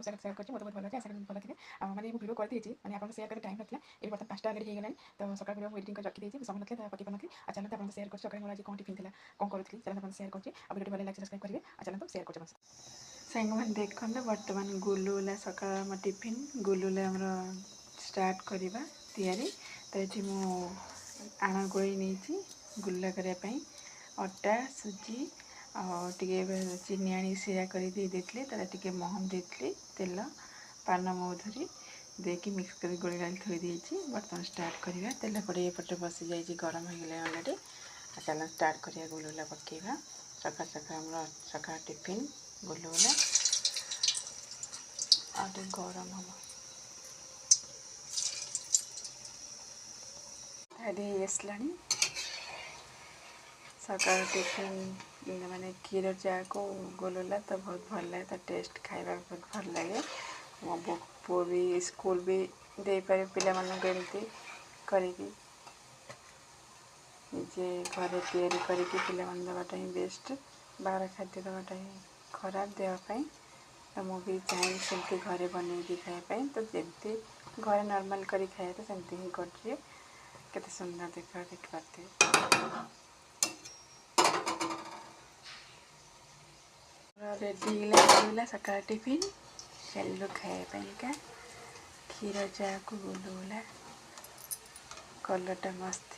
को शेयर करछि बहुत भल अछि आशा करी भल थिले माने वीडियो कर देछि माने आपन शेयर करे टाइम नथला ए बर्तन 5टा अलरेडी हे गलानी तो सकाळ वीडियो एडिटिंग कर रखि देछि समय नथला पति बनथि आ चलन आपन शेयर कर सकाळ मोर आज कोन टिफिन थिला कोन करथि चलन आपन शेयर करछि आ वीडियो भल लाइक सब्सक्राइब करिवे आ चलन तो शेयर करछि साइंगमान देखन वर्तमान गुलुला सकाळ म टिफिन गुलुला हमर स्टार्ट करिबा तयारी तो ये मु आण गोई नहीं गुल्ला करने अटा सुजी और चीनी आनी सीरा कर देती महम देती तेल पान मधुरी देकी मिक्स कर गोली गाली थोड़ी देती बर्तमान स्टार्ट करवा तेल कड़े पटे बसी जाइए गरम हो गले अलरेडी चल स्टार्ट करिया गुलुला पकेवा सका सका सका टिफिन गुलुला और गरम हम रेडी आसलानी सकाल टिफिन माने क्षीर चाह को गुलुला तो बहुत भल लगे तो टेस्ट खाइबा बहुत भल लगे मो पु भी स्कूल भी दे पारे पिला मानक एमती करिकी निजे घरे तैयारी करिकी पिला मान दबाटा ही बेस्ट बाहर खाद्य दबाटा ही खराब देवाई तो मुझे चाहिए सेमती घरे बनैकी खायापी तो जमती घरे नॉर्मल करी खाए तो सेमती ही कर केते सुंदर देखा देख पाते रेडी गला सका टिफिन चलो खायापा क्षीर चाह को गुलुला कलरटा मस्त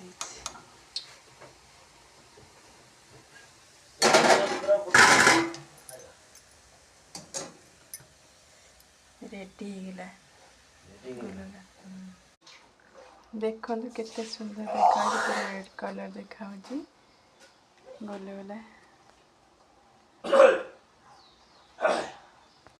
रेडी गला गुलुला देखो केते सुंदर देखा रेड कलर देखा गुलुला